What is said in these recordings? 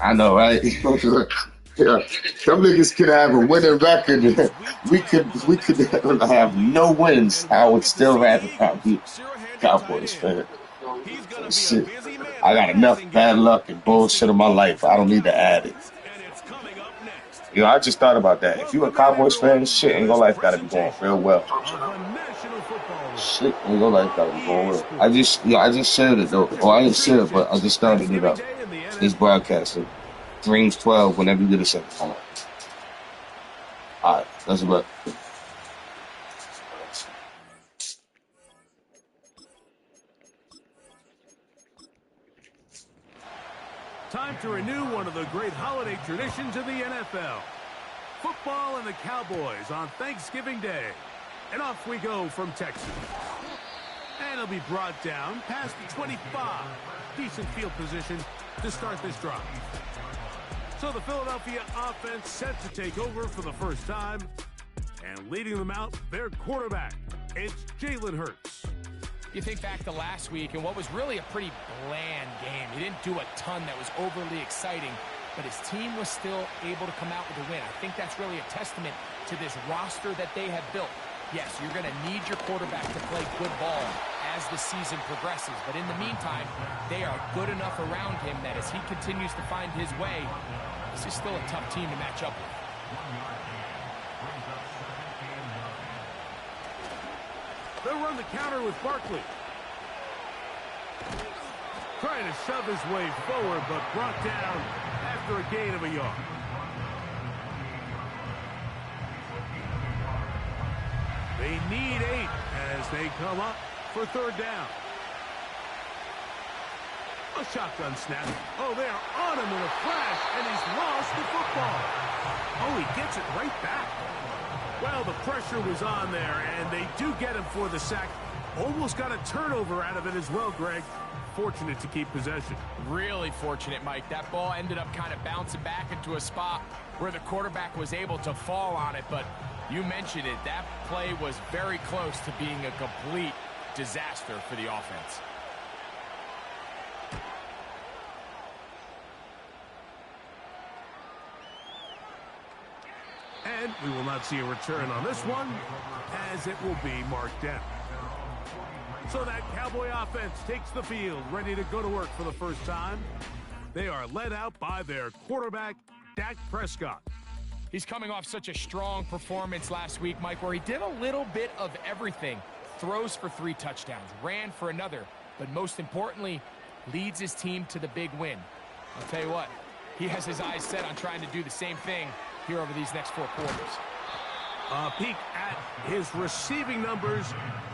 I know, right? Yeah, some niggas could have a winning record. We could have no wins. I would still rather not be a Cowboys fan. Shit, I got enough bad luck and bullshit in my life. I don't need to add it. I just thought about that. If you a Cowboys fan, shit in your life got to be going real well. Shit in your life got to be going well. I just shared it though. Or I didn't share it, but I just started it up. This broadcasting. Dreams 12 whenever you get a second. All right, that's about. Time to renew one of the great holiday traditions in the NFL. Football and the Cowboys on Thanksgiving Day. And off we go from Texas. And it'll be brought down past the 25. Decent field position to start this drive. So the Philadelphia offense set to take over for the first time. And leading them out, their quarterback. It's Jalen Hurts. You think back to last week and what was really a pretty bland game. He didn't do a ton that was overly exciting, but his team was still able to come out with a win. I think that's really a testament to this roster that they have built. Yes, you're going to need your quarterback to play good ball as the season progresses, but in the meantime, they are good enough around him that as he continues to find his way, this is still a tough team to match up with. They'll run the counter with Barkley. Trying to shove his way forward, but brought down after a gain of a yard. They need 8 as they come up for third down. A shotgun snap. Oh, they are on him in a flash, and he's lost the football. Oh, he gets it right back. Well, the pressure was on there, and they do get him for the sack. Almost got a turnover out of it as well, Greg. Fortunate to keep possession. Really fortunate, Mike. That ball ended up kind of bouncing back into a spot where the quarterback was able to fall on it, but you mentioned it. That play was very close to being a complete disaster for the offense. And we will not see a return on this one, as it will be marked down. So that Cowboy offense takes the field, ready to go to work for the first time. They are led out by their quarterback, Dak Prescott. He's coming off such a strong performance last week, Mike, where he did a little bit of everything. Throws for 3 touchdowns, ran for another, but most importantly, leads his team to the big win. I'll tell you what, he has his eyes set on trying to do the same thing here over these next 4 quarters. A peek at his receiving numbers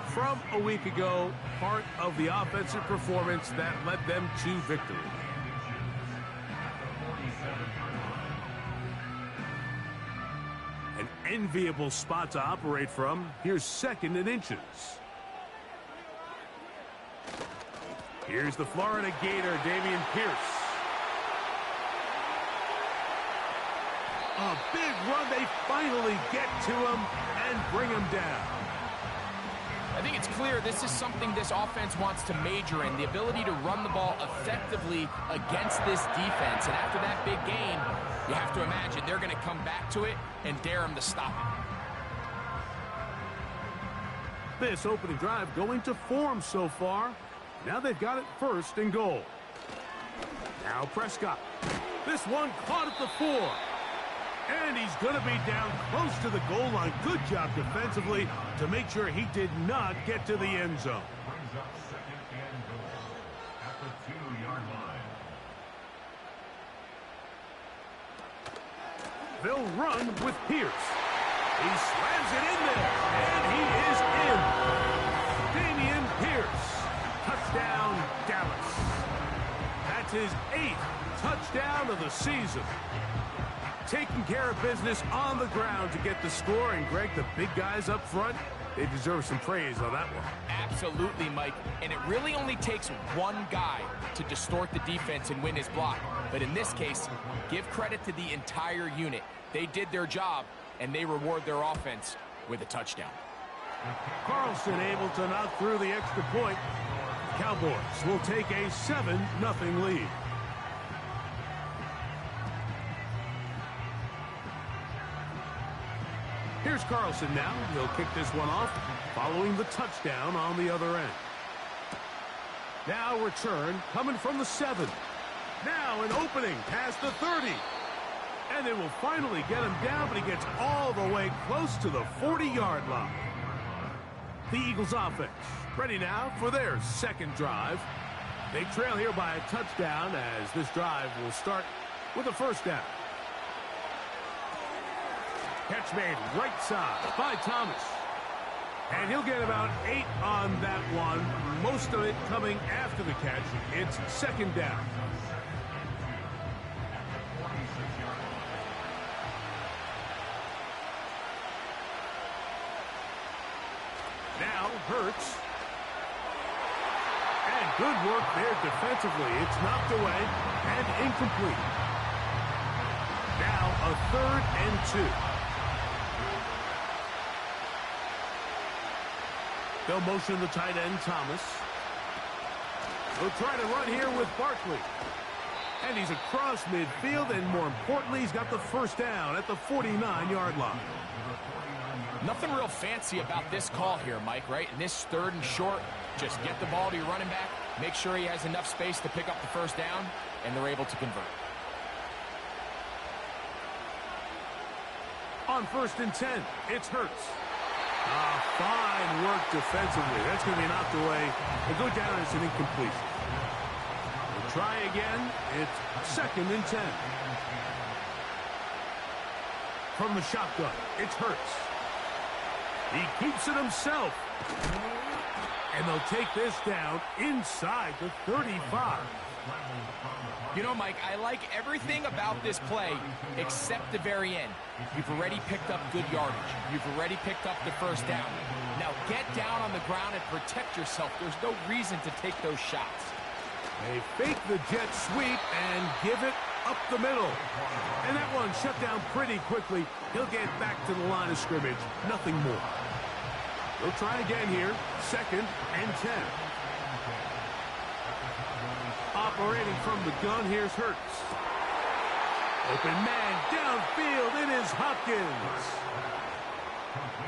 from a week ago, part of the offensive performance that led them to victory. An enviable spot to operate from. Here's 2nd and inches. Here's the Florida Gator, Dameon Pierce. A big run. They finally get to him and bring him down. I think it's clear this is something this offense wants to major in, the ability to run the ball effectively against this defense. And after that big gain, you have to imagine they're going to come back to it and dare him to stop it. This opening drive going to form so far. Now they've got it 1st and goal. Now Prescott. This one caught at the 4. And he's going to be down close to the goal line. Good job defensively to make sure he did not get to the end zone. They'll run with Pierce. He slams it in there, and he is in. Dameon Pierce. Touchdown, Dallas. That's his 8th touchdown of the season. Taking care of business on the ground to get the score. And, Greg, the big guys up front, they deserve some praise on that one. Absolutely, Mike. And it really only takes one guy to distort the defense and win his block. But in this case, give credit to the entire unit. They did their job, and they reward their offense with a touchdown. Carlson able to knock through the extra point. Cowboys will take a 7-0 lead. Here's Carlson now. He'll kick this one off following the touchdown on the other end. Now return coming from the 7. Now an opening past the 30. And they will finally get him down, but he gets all the way close to the 40-yard line. The Eagles offense ready now for their second drive. They trail here by a touchdown as this drive will start with a first down. Catch made right side by Thomas. And he'll get about 8 on that one, most of it coming after the catch. It's second down. Now Hurts. And good work there defensively. It's knocked away and incomplete. Now a 3rd and 2. They'll motion the tight end, Thomas. They'll try to run here with Barkley. And he's across midfield, and more importantly, he's got the first down at the 49-yard line. Nothing real fancy about this call here, Mike, right? In this 3rd and short, just get the ball to your running back, make sure he has enough space to pick up the first down, and they're able to convert. On 1st and 10, it's Hurts. Fine work defensively. That's going to be knocked away. They'll go down as an incompletion. We'll try again. It's 2nd and 10. From the shotgun, it's Hurts. He keeps it himself. And they'll take this down inside the 35. You know, Mike, I like everything about this play except the very end. You've already picked up good yardage. You've already picked up the first down. Now get down on the ground and protect yourself. There's no reason to take those shots. They fake the jet sweep and give it up the middle. And that one shut down pretty quickly. He'll get back to the line of scrimmage. Nothing more. They'll try again here. 2nd and 10. Operating from the gun, here's Hurts. Open man downfield, it is Hopkins.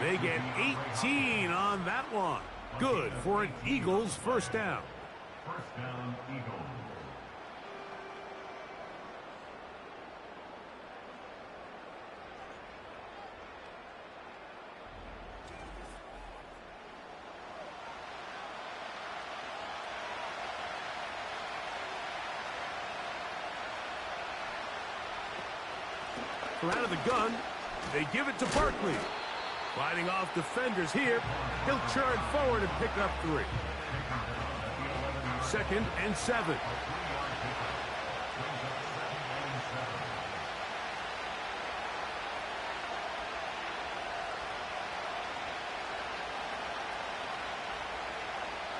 They get 18 on that one. Good for an Eagles first down. First down, Eagles. From out of the gun, they give it to Barkley. Fighting off defenders here. He'll churn forward and pick up 3. 2nd and 7.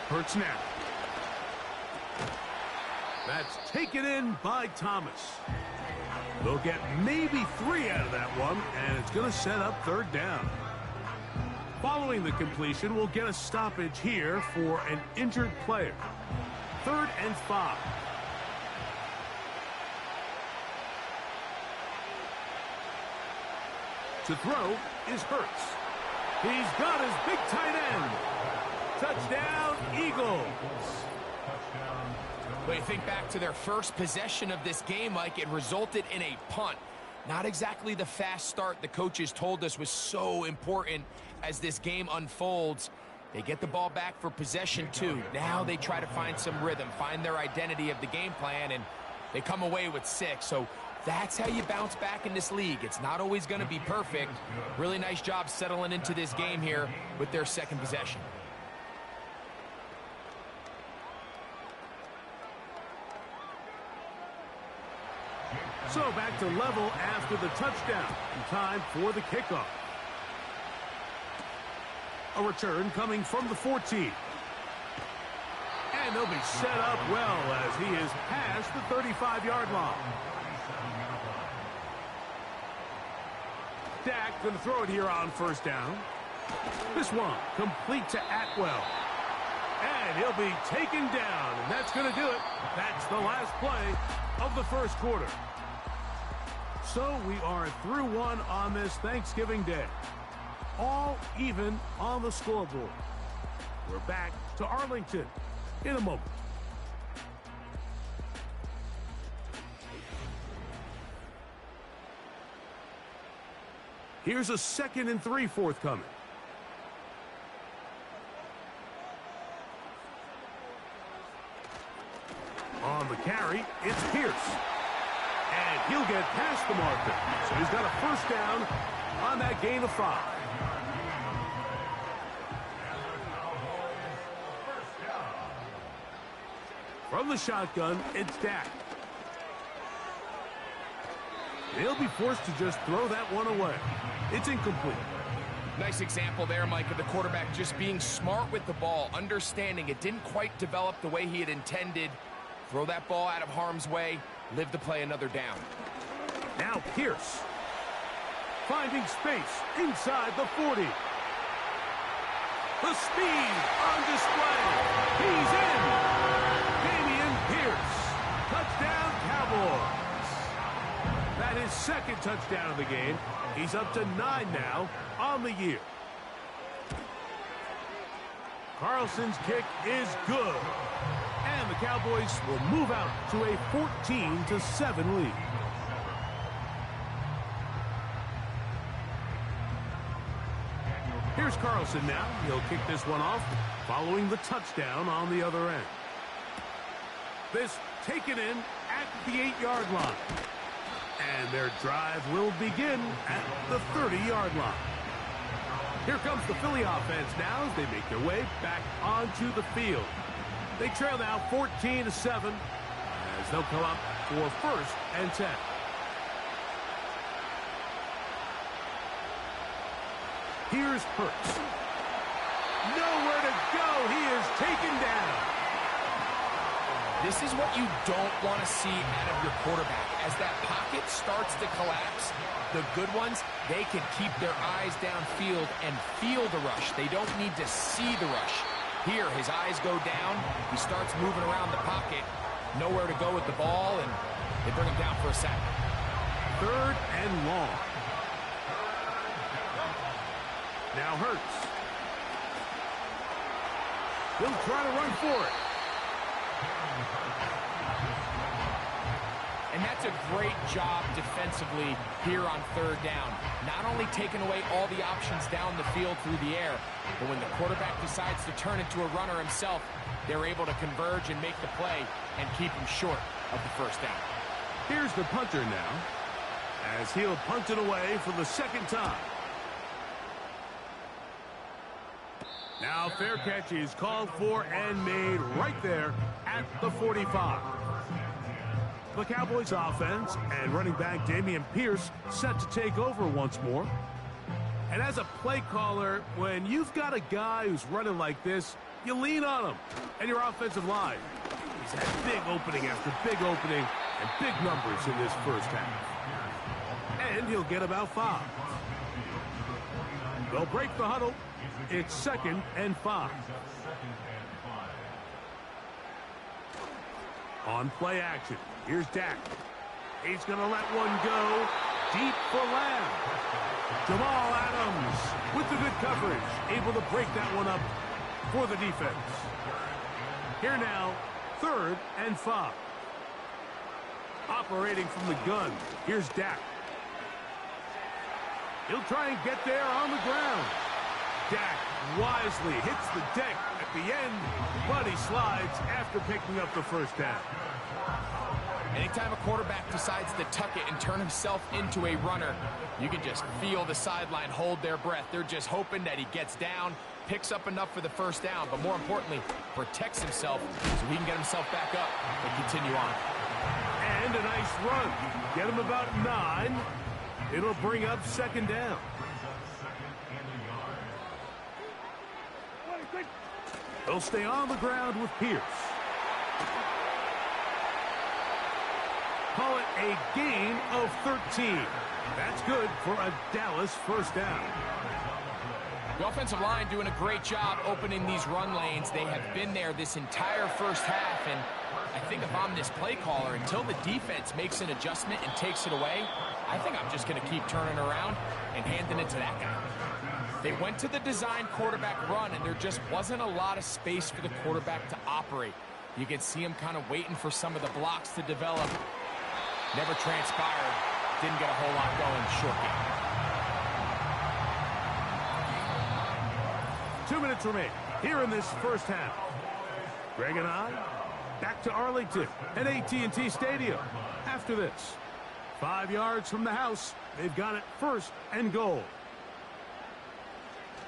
Hurts now. That's taken in by Thomas. They'll get maybe 3 out of that one, and it's going to set up 3rd down. Following the completion, we'll get a stoppage here for an injured player. 3rd and 5. To throw is Hurts. He's got his big tight end. Touchdown, Eagles. But you think back to their first possession of this game, Mike, it resulted in a punt. Not exactly the fast start the coaches told us was so important as this game unfolds. They get the ball back for possession 2. Now they try to find some rhythm, find their identity of the game plan, and they come away with 6. So that's how you bounce back in this league. It's not always going to be perfect. Really nice job settling into this game here with their second possession. So back to level after the touchdown. Time for the kickoff. A return coming from the 14. And they'll be set up well as he is past the 35-yard line. Dak going to throw it here on first down. This one complete to Atwell. And he'll be taken down, and that's going to do it. That's the last play of the first quarter. So we are through one on this Thanksgiving Day. all even on the scoreboard. We're back to Arlington in a moment. Here's a 2nd and 3 forthcoming. On the carry, it's Pierce. And he'll get past the marker. So he's got a first down on that gain of 5. From the shotgun, it's Dak. They'll be forced to just throw that one away. It's incomplete. Nice example there, Mike, of the quarterback just being smart with the ball, understanding it didn't quite develop the way he had intended. Throw that ball out of harm's way, live to play another down. Now Pierce. Finding space inside the 40. The speed on display. He's in. Dameon Pierce. Touchdown, Cowboys. That is 2nd touchdown of the game. He's up to 9 now on the year. Carlson's kick is good. And the Cowboys will move out to a 14-7 lead. Here's Carlson now. He'll kick this one off following the touchdown on the other end. This taken in at the 8-yard line. And their drive will begin at the 30-yard line. Here comes the Philly offense now as they make their way back onto the field. They trail now 14-7 as they'll come up for 1st and 10. Here's Hurts. Nowhere to go. He is taken down. This is what you don't want to see out of your quarterback. As that pocket starts to collapse, the good ones, they can keep their eyes downfield and feel the rush. They don't need to see the rush. Here, his eyes go down. He starts moving around the pocket. Nowhere to go with the ball, and they bring him down for a sack. 3rd and long. Now Hurts. He'll try to run for it. And that's a great job defensively here on 3rd down. Not only taking away all the options down the field through the air, but when the quarterback decides to turn into a runner himself, they're able to converge and make the play and keep him short of the 1st down. Here's the punter now, as he'll punt it away for the 2nd time. Now fair catch is called for and made right there at the 45. The Cowboys offense and running back Dameon Pierce set to take over once more. And as a play caller, when you've got a guy who's running like this, you lean on him and your offensive line. He's had big opening after big opening and big numbers in this 1st half. And he'll get about 5. They'll break the huddle. It's 2nd and 5. On play action, here's Dak. He's going to let one go deep for Lamb. Jamal Adams with the good coverage, able to break that one up for the defense. Here now, 3rd and 5. Operating from the gun, here's Dak. He'll try and get there on the ground. Dak wisely hits the deck at the end, but he slides after picking up the 1st down. Anytime a quarterback decides to tuck it and turn himself into a runner, you can just feel the sideline hold their breath. They're just hoping that he gets down, picks up enough for the 1st down, but more importantly, protects himself so he can get himself back up and continue on. And a nice run. Get him about 9. It'll bring up 2nd down. He'll stay on the ground with Pierce. Call it a gain of 13. That's good for a Dallas 1st down. The offensive line doing a great job opening these run lanes. They have been there this entire 1st half, and I think if I'm this play caller, until the defense makes an adjustment and takes it away, I think I'm just going to keep turning around and handing it to that guy. They went to the design quarterback run, and there just wasn't a lot of space for the quarterback to operate. You can see him kind of waiting for some of the blocks to develop. Never transpired. Didn't get a whole lot going. Short game. 2 minutes remain here in this first half. Greg and I back to Arlington at AT&T Stadium. After this, 5 yards from the house, they've got it first and goal.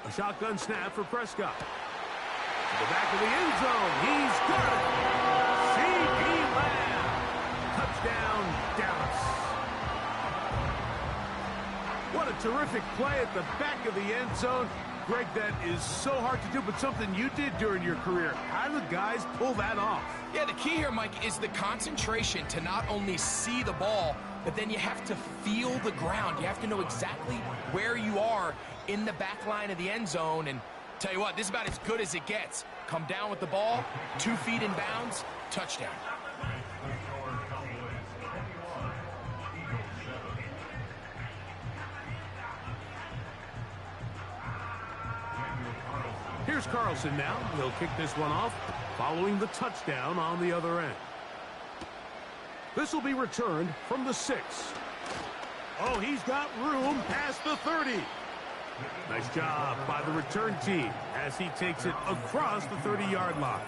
A shotgun snap for Prescott. To the back of the end zone. He's got it. CeeDee Lamb. Touchdown, Dallas. What a terrific play at the back of the end zone. Greg, that is so hard to do, but something you did during your career. How do the guys pull that off? Yeah, the key here, Mike, is the concentration to not only see the ball, but then you have to feel the ground. You have to know exactly where you are in the back line of the end zone. And tell you what, this is about as good as it gets. Come down with the ball, 2 feet in bounds, touchdown. Here's Carlson now. He'll kick this one off, following the touchdown on the other end. This will be returned from the 6. Oh, he's got room past the 30. Nice job by the return team as he takes it across the 30-yard line.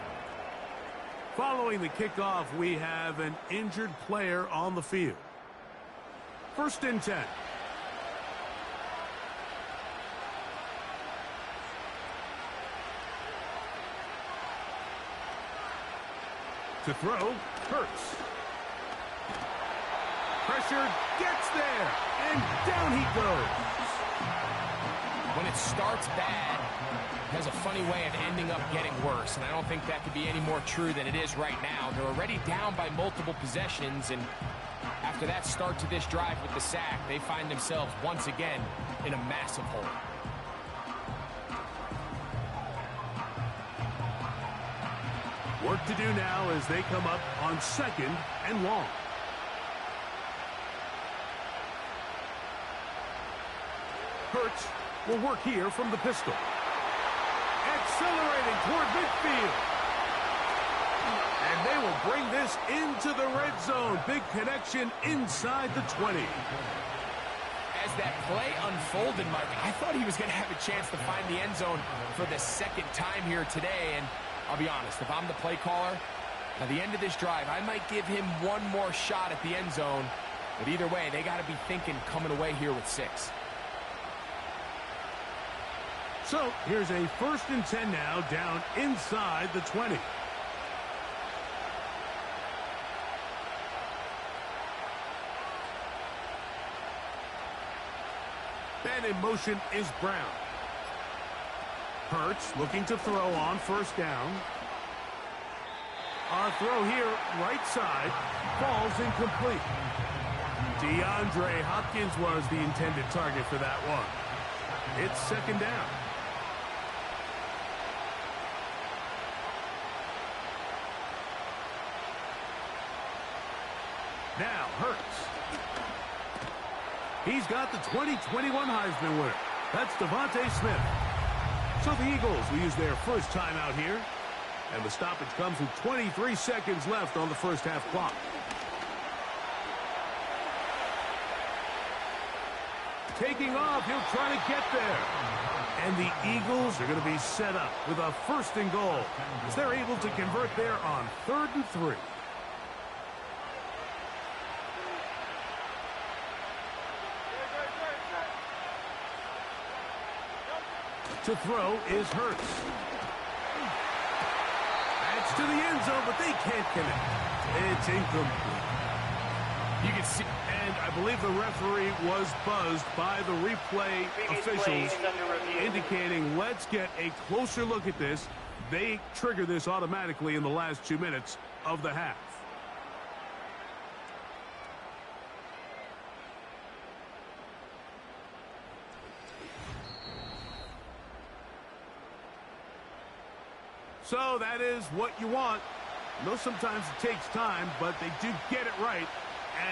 Following the kickoff, we have an injured player on the field. 1st and 10. To throw, Hurts. Pressure gets there, and down he goes. When it starts bad, it has a funny way of ending up getting worse, and I don't think that could be any more true than it is right now. They're already down by multiple possessions, and after that start to this drive with the sack, they find themselves once again in a massive hole. Work to do now as they come up on 2nd and long. Hurts will work here from the pistol. Accelerating toward midfield. And they will bring this into the red zone. Big connection inside the 20. As that play unfolded, Mike, I thought he was going to have a chance to find the end zone for the 2nd time here today. And I'll be honest, if I'm the play caller, at the end of this drive, I might give him one more shot at the end zone. But either way, they got to be thinking coming away here with 6. So here's a 1st and 10 now, down inside the 20. And in motion is Brown. Hurts looking to throw on 1st down. Our throw here, right side, falls incomplete. DeAndre Hopkins was the intended target for that one. It's 2nd down. Now Hurts. He's got the 2021 Heisman winner. That's Devontae Smith. So the Eagles will use their first timeout here. And the stoppage comes with 23 seconds left on the first half clock. Taking off, he'll try to get there. And the Eagles are going to be set up with a 1st and goal as they're able to convert there on 3rd and 3. To throw is Hurts. That's to the end zone, but they can't connect. It's incomplete. You can see, and I believe the referee was buzzed by the replay officials, indicating let's get a closer look at this. They trigger this automatically in the last 2 minutes of the half. So that is what you want. I know sometimes it takes time, but they do get it right,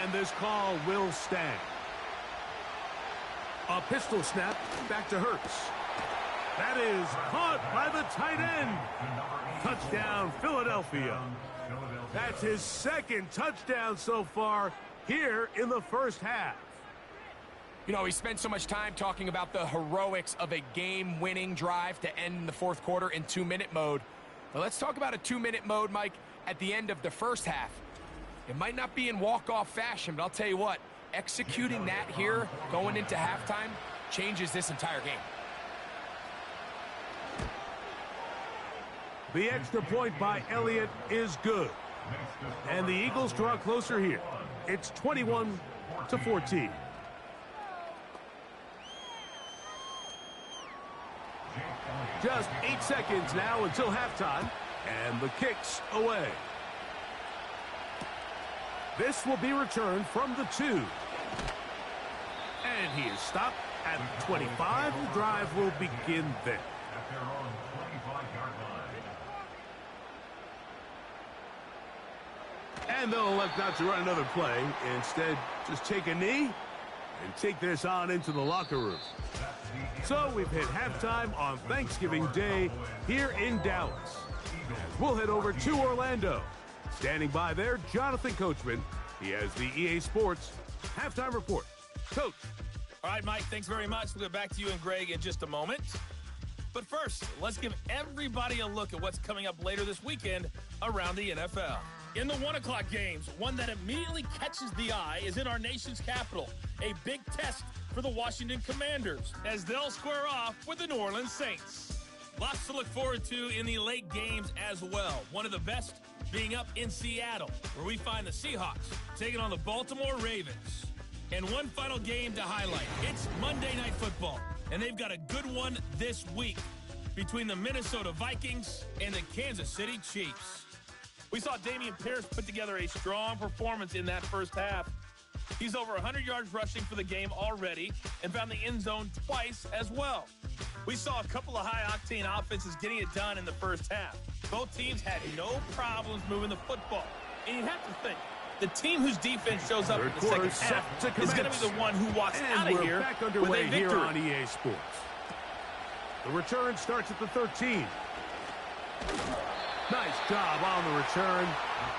and this call will stand. A pistol snap back to Hurts. That is caught by the tight end. Touchdown, Philadelphia. That's his second touchdown so far here in the first half. You know, we spent so much time talking about the heroics of a game-winning drive to end the fourth quarter in 2-minute mode. But let's talk about a 2-minute mode, Mike, at the end of the first half. It might not be in walk-off fashion, but I'll tell you what, executing that here going into halftime changes this entire game. The extra point by Elliott is good. And the Eagles draw closer here. It's 21-14. Just 8 seconds now until halftime, and the kick's away. This will be returned from the 2. And he is stopped at 25. The drive will begin there. At their own 25-yard line. And they'll elect not to run another play. Instead, just take a knee and take this on into the locker room. So we've hit halftime on Thanksgiving Day here in Dallas. We'll head over to Orlando. Standing by there, Jonathan Coachman. He has the EA Sports halftime report. Coach. All right, Mike, thanks very much. We'll get back to you and Greg in just a moment. But first, let's give everybody a look at what's coming up later this weekend around the NFL. In the 1 o'clock games, one that immediately catches the eye is in our nation's capital. A big test for the Washington Commanders as they'll square off with the New Orleans Saints. Lots to look forward to in the late games as well. One of the best being up in Seattle, where we find the Seahawks taking on the Baltimore Ravens. And one final game to highlight. It's Monday Night Football, and they've got a good one this week between the Minnesota Vikings and the Kansas City Chiefs. We saw Dameon Pierce put together a strong performance in that first half. He's over 100 yards rushing for the game already and found the end zone twice as well. We saw a couple of high-octane offenses getting it done in the first half. Both teams had no problems moving the football. And you have to think, the team whose defense shows up in the second half is going to be the one who walks out of here back with underway a victory. here on EA Sports. The return starts at the 13. Nice job on the return.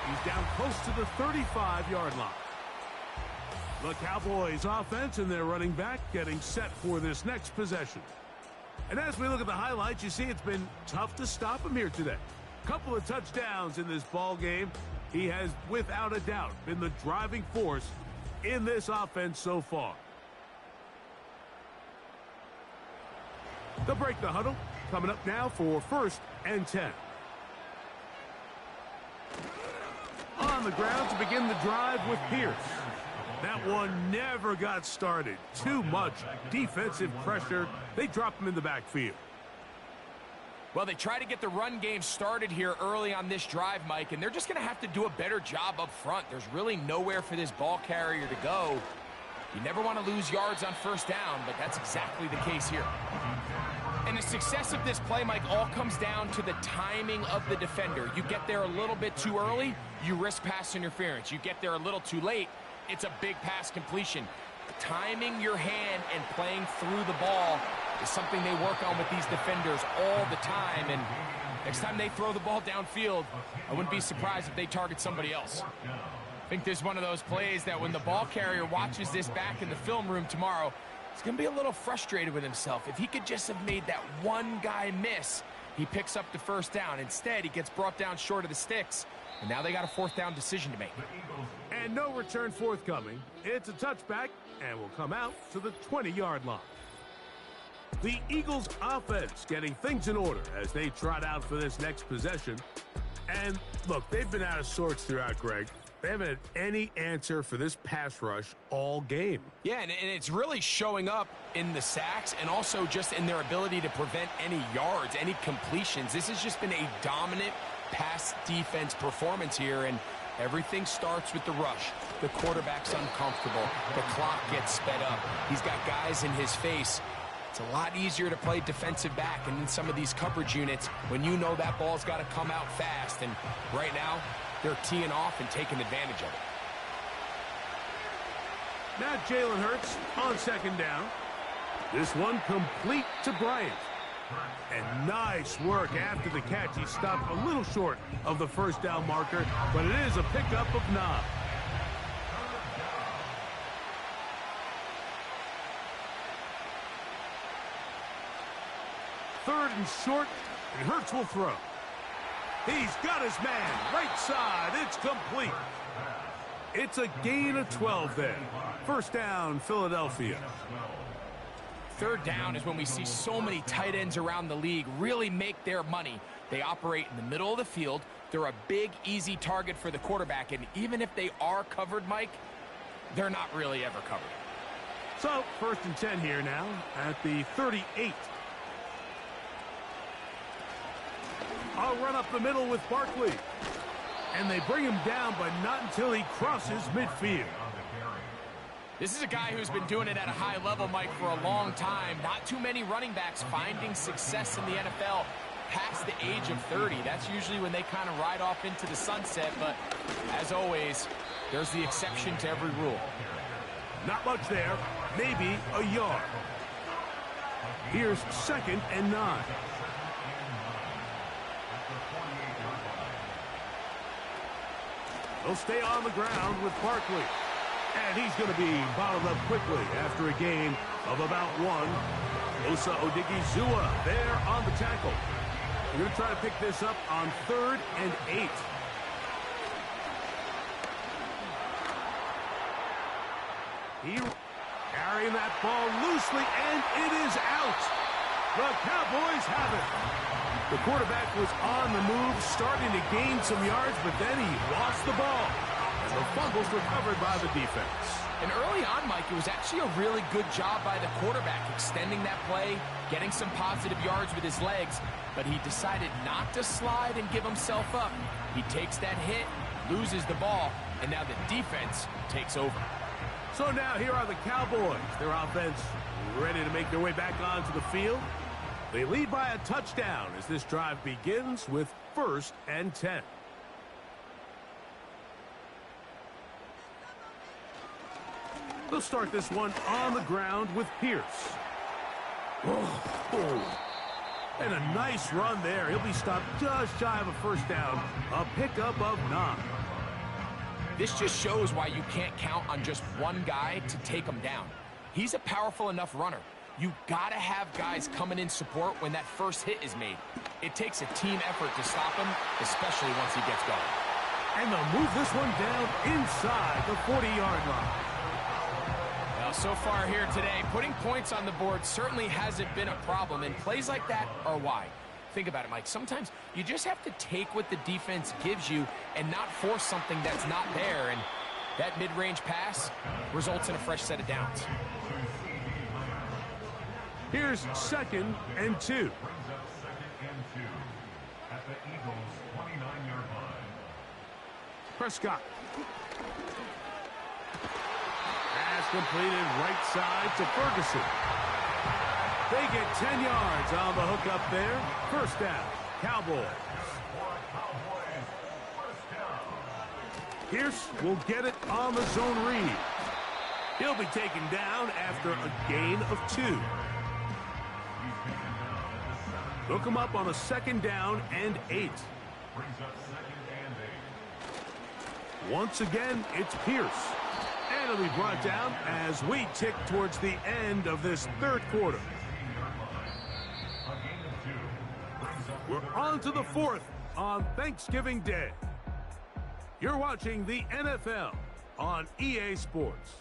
He's down close to the 35-yard line. The Cowboys offense and their running back getting set for this next possession. And as we look at the highlights, you see it's been tough to stop him here today. Couple of touchdowns in this ball game. He has, without a doubt, been the driving force in this offense so far. They'll break the huddle. Coming up now for 1st and 10. On the ground to begin the drive with Pierce. That one never got started. Too much defensive pressure. They drop him in the backfield. Well, they try to get the run game started here early on this drive, Mike, and they're just going to have to do a better job up front. There's really nowhere for this ball carrier to go. You never want to lose yards on first down, but that's exactly the case here. And the success of this play, Mike, all comes down to the timing of the defender. You get there a little bit too early, you risk pass interference. You get there a little too late, it's a big pass completion. Timing your hand and playing through the ball is something they work on with these defenders all the time. And next time they throw the ball downfield, I wouldn't be surprised if they target somebody else. I think this is one of those plays that when the ball carrier watches this back in the film room tomorrow, he's going to be a little frustrated with himself. If he could just have made that one guy miss, he picks up the first down. Instead, he gets brought down short of the sticks, and now they got a 4th down decision to make. And no return forthcoming. It's a touchback, and will come out to the 20-yard line. The Eagles offense getting things in order as they trot out for this next possession. And look, they've been out of sorts throughout, Greg. They haven't had any answer for this pass rush all game. Yeah, and it's really showing up in the sacks and also just in their ability to prevent any yards, any completions. This has just been a dominant pass defense performance here, and everything starts with the rush. The quarterback's uncomfortable. The clock gets sped up. He's got guys in his face. It's a lot easier to play defensive back and in some of these coverage units when you know that ball's got to come out fast. And right now, they're teeing off and taking advantage of it. Now Jalen Hurts on 2nd down. This one complete to Bryant. And nice work after the catch. He stopped a little short of the first down marker, but it is a pickup of 9. Third and short, and Hurts will throw. He's got his man, right side, it's complete. It's a gain of 12 there. First down, Philadelphia. Third down is when we see so many tight ends around the league really make their money. They operate in the middle of the field. They're a big, easy target for the quarterback, and even if they are covered, Mike, they're not really ever covered. So, first and 10 here now at the 38. I'll run up the middle with Barkley. And they bring him down, but not until he crosses midfield. This is a guy who's been doing it at a high level, Mike, for a long time. Not too many running backs finding success in the NFL past the age of 30. That's usually when they kind of ride off into the sunset, but as always, there's the exception to every rule. Not much there, maybe a yard. Here's 2nd and 9. They'll stay on the ground with Barkley. And he's going to be bottled up quickly after a gain of about 1. Osa Odigizua there on the tackle. We're going to try to pick this up on 3rd and 8. He carrying that ball loosely, and it is out. The Cowboys have it. The quarterback was on the move, starting to gain some yards, but then he lost the ball. And the fumble's recovered by the defense. And early on, Mike, it was actually a really good job by the quarterback, extending that play, getting some positive yards with his legs, but he decided not to slide and give himself up. He takes that hit, loses the ball, and now the defense takes over. So now here are the Cowboys. Their offense ready to make their way back onto the field. They lead by a touchdown as this drive begins with 1st and 10. They'll start this one on the ground with Pierce. Oh. And a nice run there. He'll be stopped just shy of a first down. A pickup of 9. This just shows why you can't count on just one guy to take him down. He's a powerful enough runner. You gotta have guys coming in support when that first hit is made. It takes a team effort to stop him, especially once he gets going. And they'll move this one down inside the 40-yard line. Well, so far here today, putting points on the board certainly hasn't been a problem, and plays like that are why. Think about it, Mike. Sometimes you just have to take what the defense gives you and not force something that's not there, and that mid-range pass results in a fresh set of downs. Here's 2nd and 2. At the Eagles' 29-yard line. Prescott. Pass completed right side to Ferguson. They get 10 yards on the hook up there. First down, Cowboys. Pierce will get it on the zone read. He'll be taken down after a gain of 2. Look him up on a 2nd down and 8. Once again, it's Pierce. And it'll be brought down as we tick towards the end of this 3rd quarter. We're on to the 4th on Thanksgiving Day. You're watching the NFL on EA Sports.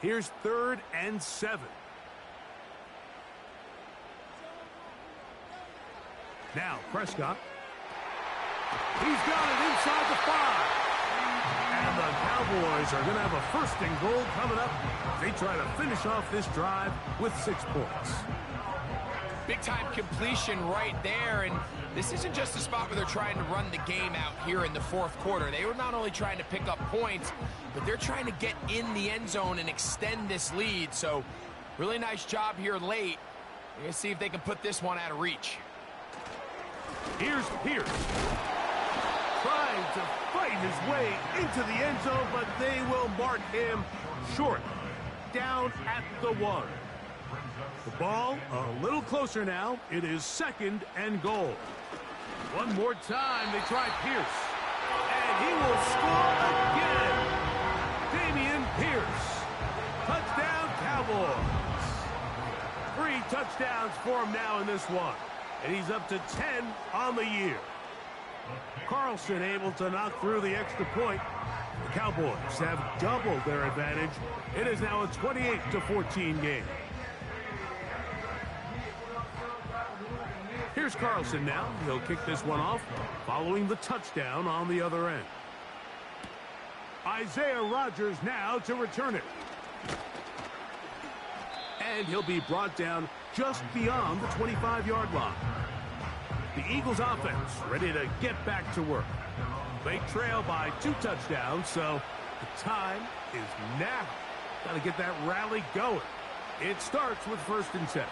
Here's 3rd and 7. Now Prescott. He's got it inside the 5. And the Cowboys are going to have a 1st and goal coming up. They try to finish off this drive with 6 points. Big-time completion right there, and this isn't just a spot where they're trying to run the game out here in the 4th quarter. They were not only trying to pick up points, but they're trying to get in the end zone and extend this lead. So, really nice job here late. We're going to see if they can put this one out of reach. Here's Pierce. trying to fight his way into the end zone, but they will mark him short. Down at the 1. The ball a little closer now. It is 2nd and goal. One more time, they try Pierce. And he will score again. Dameon Pierce. Touchdown, Cowboys. 3 touchdowns for him now in this one. And he's up to 10 on the year. Carlson able to knock through the extra point. The Cowboys have doubled their advantage. It is now a 28-14 game. Here's Carlson now. He'll kick this one off following the touchdown on the other end. Isaiah Rodgers now to return it. And he'll be brought down just beyond the 25-yard line. The Eagles offense ready to get back to work. They trail by 2 touchdowns, so the time is now. Got to get that rally going. It starts with 1st and 10.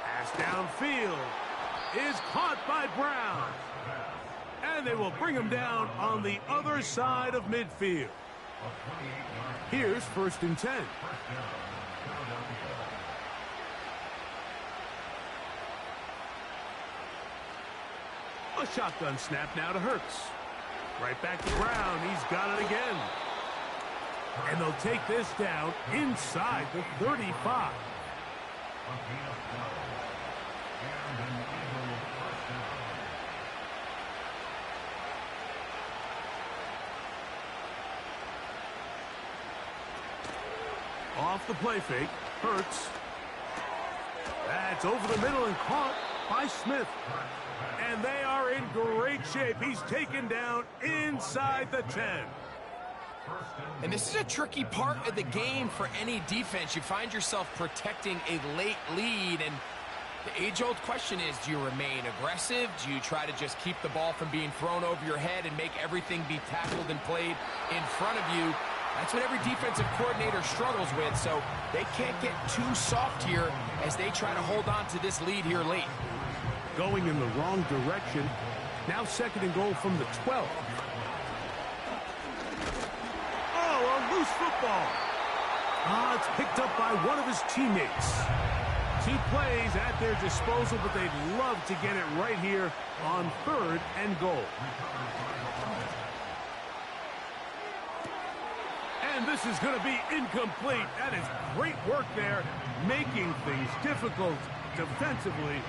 Pass downfield is caught by Brown. And they will bring him down on the other side of midfield. Here's 1st and 10. A shotgun snap now to Hurts. Right back to Brown. He's got it again. And they'll take this down inside the 35. Off the play fake. Hurts. That's over the middle and caught by Smith. And they are in great shape. He's taken down inside the 10. And this is a tricky part of the game for any defense. You find yourself protecting a late lead, and the age-old question is, do you remain aggressive? Do you try to just keep the ball from being thrown over your head and make everything be tackled and played in front of you? That's what every defensive coordinator struggles with, so they can't get too soft here as they try to hold on to this lead here late. Going in the wrong direction. Now 2nd and goal from the 12. Oh, a loose football. It's picked up by one of his teammates. 2 plays at their disposal, but they'd love to get it right here on 3rd and goal. And this is going to be incomplete. That is great work there, making things difficult defensively.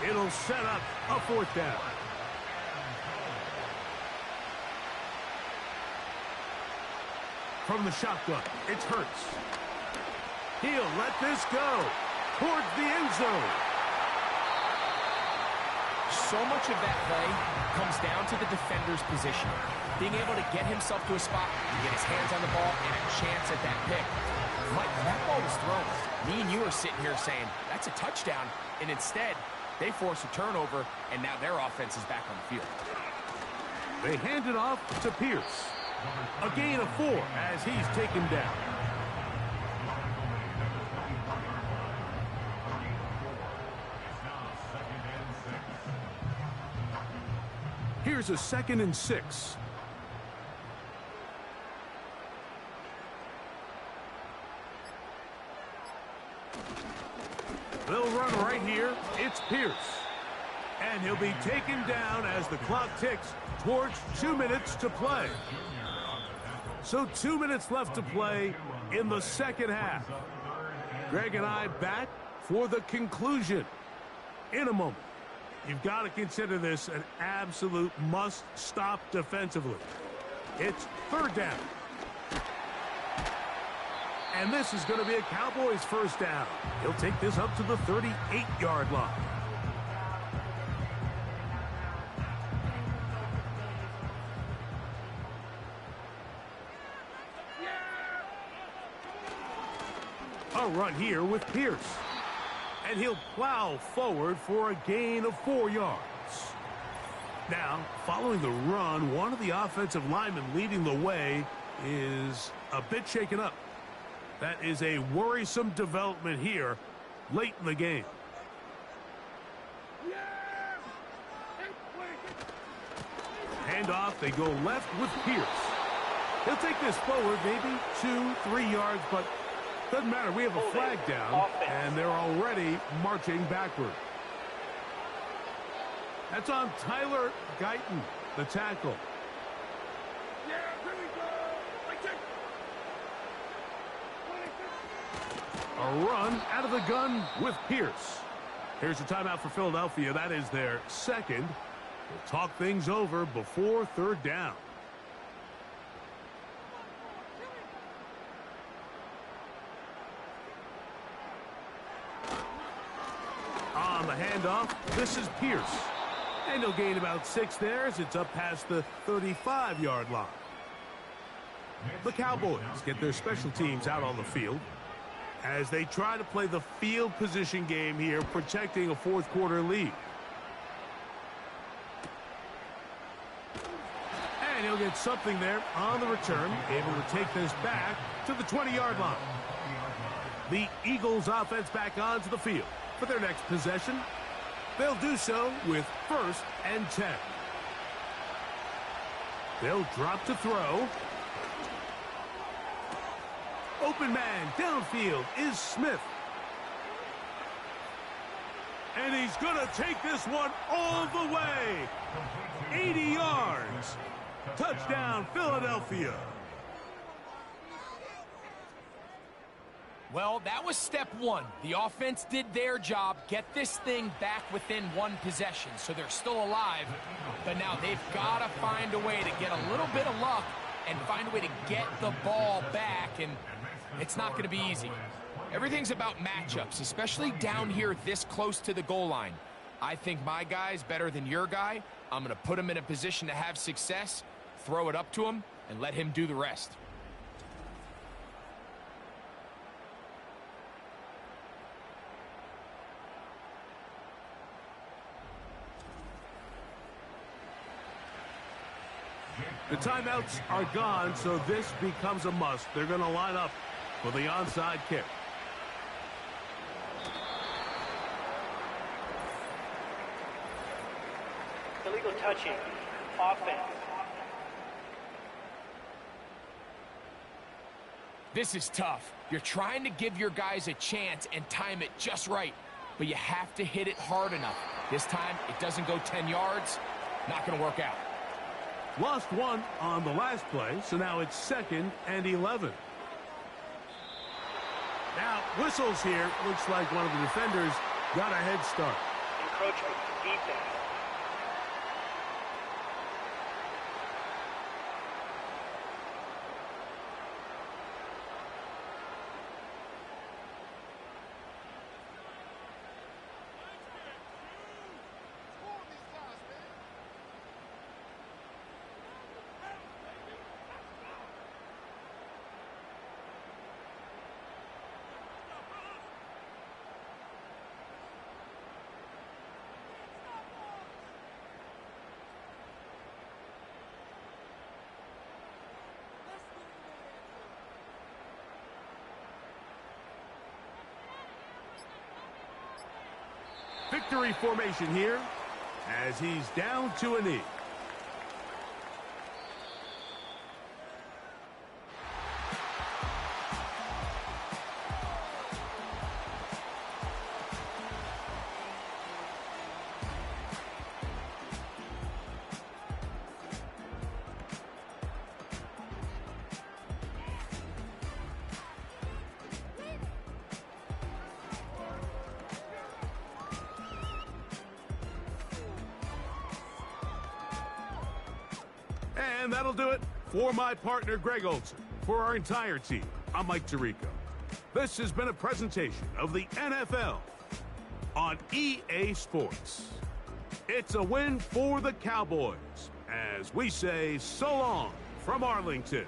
It'll set up a 4th down. From the shotgun, it's Hurts. He'll let this go towards the end zone. So much of that play comes down to the defender's position. Being able to get himself to a spot, get his hands on the ball, and a chance at that pick. Mike, that ball was thrown. Me and you are sitting here saying, that's a touchdown. And instead, they force a turnover, and now their offense is back on the field. They hand it off to Pierce. A gain of 4 as he's taken down. Here's a 2nd and 6. They'll run right here. It's Pierce. And he'll be taken down as the clock ticks towards 2 minutes to play. So 2 minutes left to play in the 2nd half. Greg and I back for the conclusion in a moment. You've got to consider this an absolute must-stop defensively. It's 3rd down. And this is going to be a Cowboys 1st down. He'll take this up to the 38-yard line. A run here with Pierce. And he'll plow forward for a gain of 4 yards. Now, following the run, one of the offensive linemen leading the way is a bit shaken up. That is a worrisome development here late in the game. Handoff, they go left with Pierce. He'll take this forward, maybe 2-3 yards, but doesn't matter. We have a flag down, and they're already marching backward. That's on Tyler Guyton, the tackle. A run out of the gun with Pierce. Here's a timeout for Philadelphia. That is their second. We'll talk things over before third down. On the handoff, this is Pierce. And he'll gain about 6 there as it's up past the 35-yard line. The Cowboys get their special teams out on the field as they try to play the field position game here, protecting a fourth-quarter lead. And he'll get something there on the return, able to take this back to the 20-yard line. The Eagles offense back onto the field for their next possession. They'll do so with 1st and 10. They'll drop to throw. Open man downfield is Smith. And he's going to take this one all the way. 80 yards. Touchdown, Philadelphia. Well, that was step one. The offense did their job, get this thing back within one possession. So they're still alive, but now they've got to find a way to get a little bit of luck and find a way to get the ball back, and it's not going to be easy. Everything's about matchups, especially down here this close to the goal line. I think my guy's better than your guy. I'm going to put him in a position to have success, throw it up to him, and let him do the rest. The timeouts are gone, so this becomes a must. They're going to line up for the onside kick. Illegal touching. Offense. This is tough. You're trying to give your guys a chance and time it just right, but you have to hit it hard enough. This time, it doesn't go 10 yards. Not going to work out. Lost one on the last play, so now it's 2nd and 11. Now, whistles here. Looks like one of the defenders got a head start. Encroachment. Defense. Victory formation here as he's down to a knee. And that'll do it for my partner, Greg Olsen. For our entire team, I'm Mike Tirico. This has been a presentation of the NFL on EA Sports. It's a win for the Cowboys as we say so long from Arlington.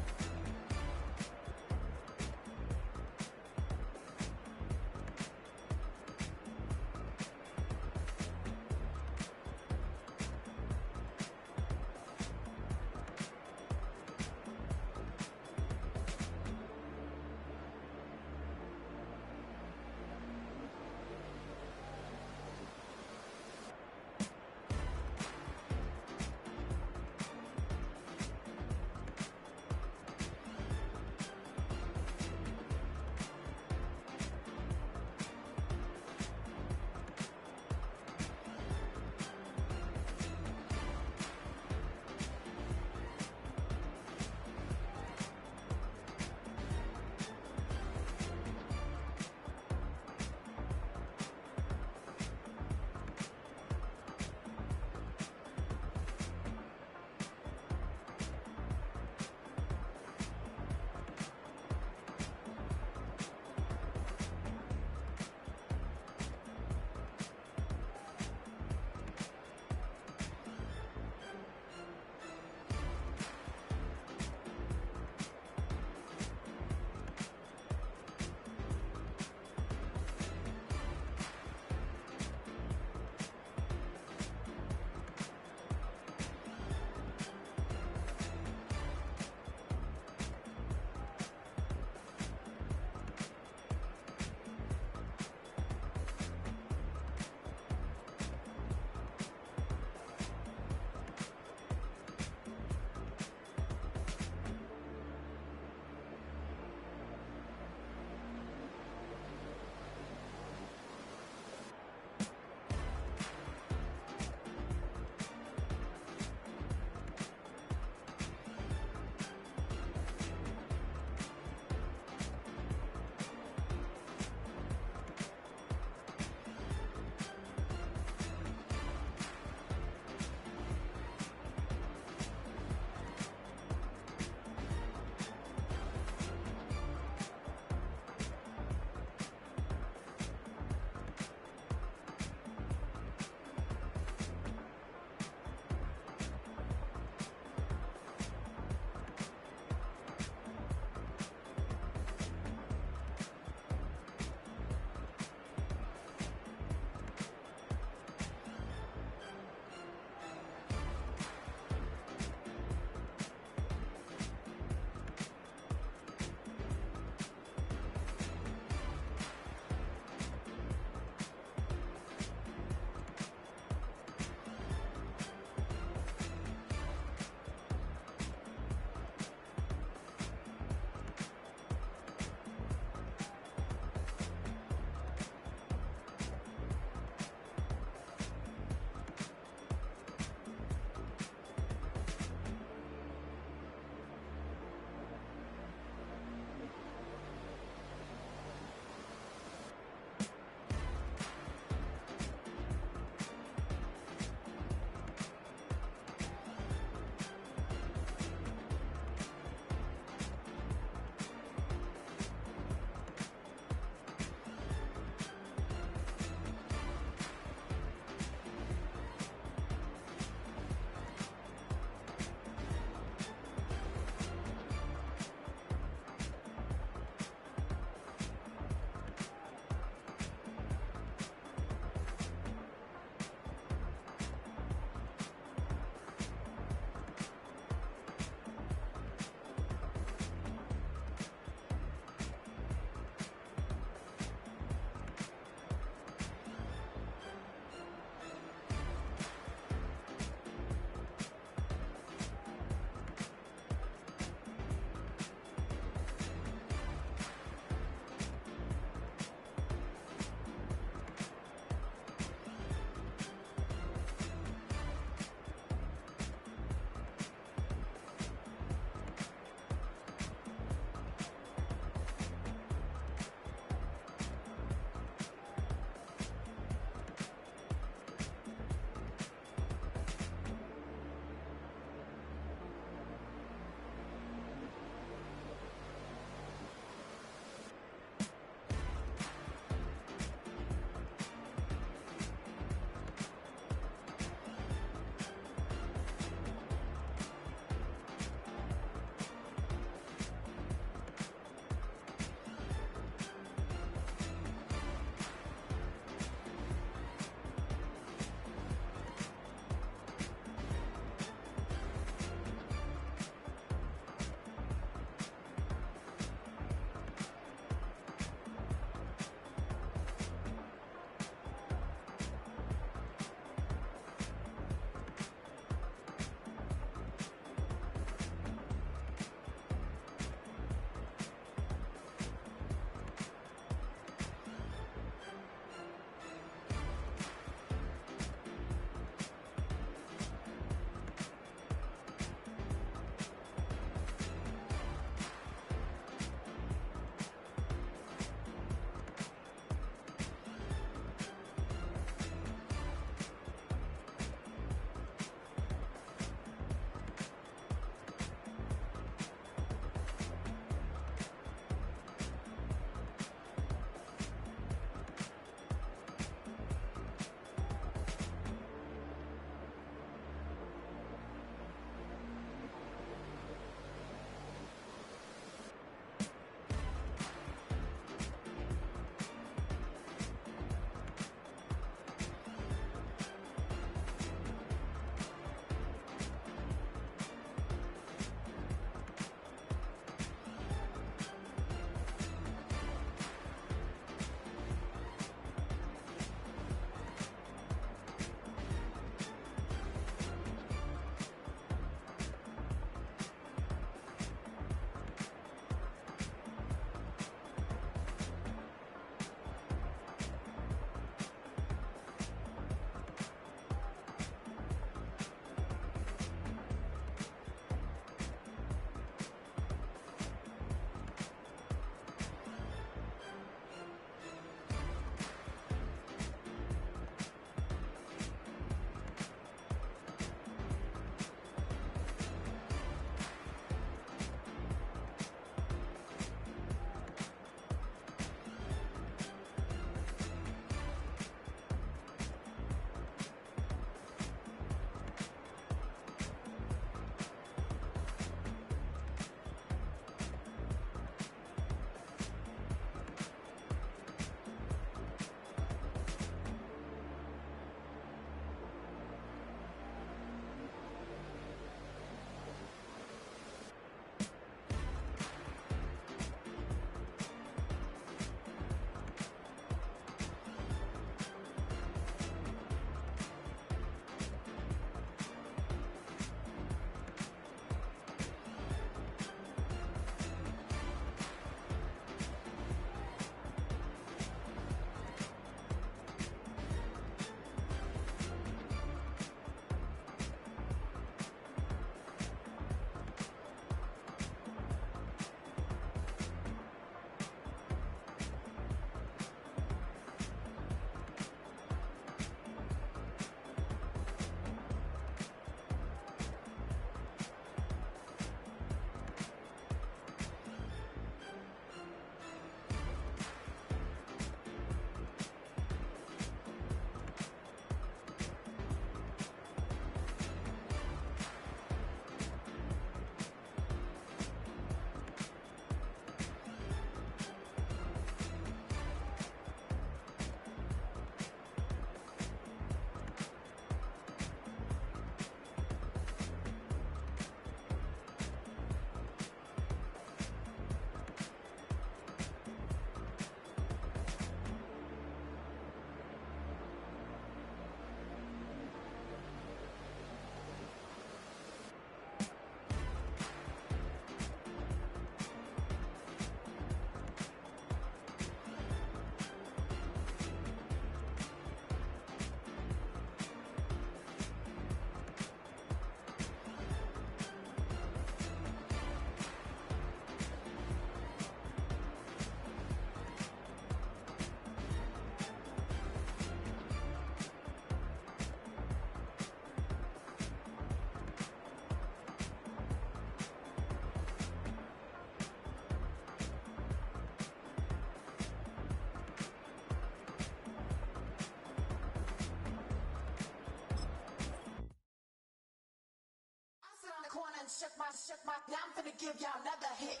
done shook my, now I'm finna give y'all another hit.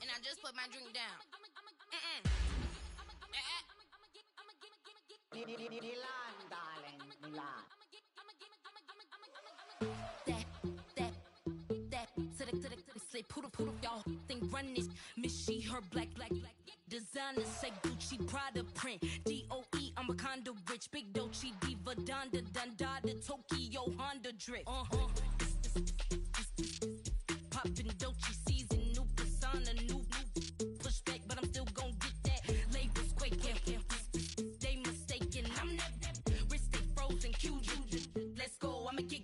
And I just put my drink down. Milan, darling, Milan. To the slip, poodle, y'all think run this. Miss she, her black. Designer say Gucci, Prada print. DOE, I'm a condo rich. Big Dolce, Diva, Donda, the Tokyo, Honda drip. Poppin' Dolce season, new persona, new pushback, but I'm still gon' get that. Labels quaking, they mistaken. I'm that wrist stay frozen, QU. Let's go, I'ma get.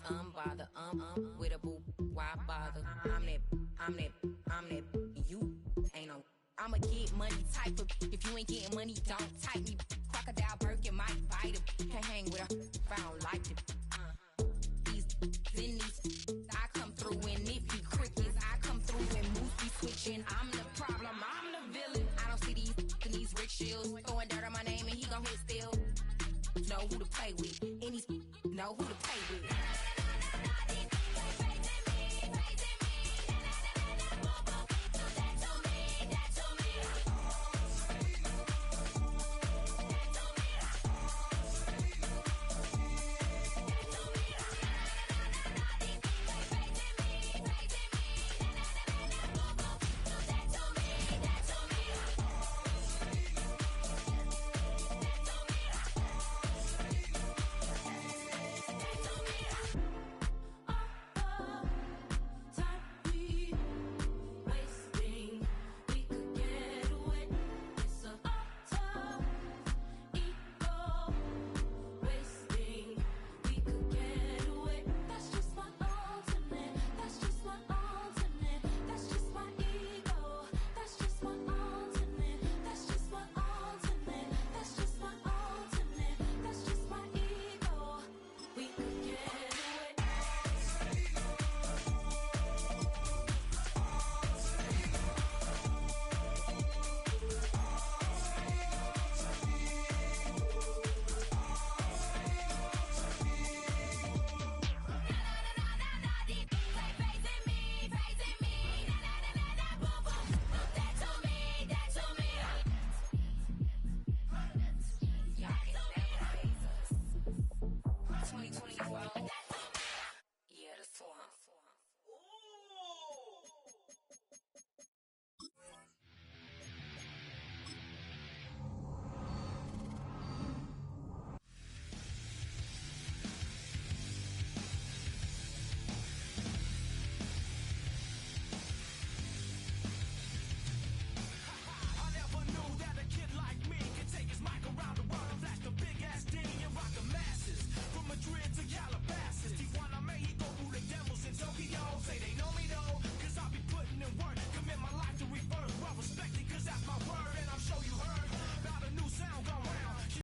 Unbothered, with a boo, why bother? I'm that, you ain't no. I'ma get money type of. If you ain't getting money, don't type me. Crocodile Birkin might bite him. Can't hang with her if I don't like it. These, I come through and it be crickets. I come through and moves be switching. I'm the problem, I'm the villain. I don't see these rich shills throwing dirt on my name and he gon' hit still. Know who to play with, and he's know who to play with.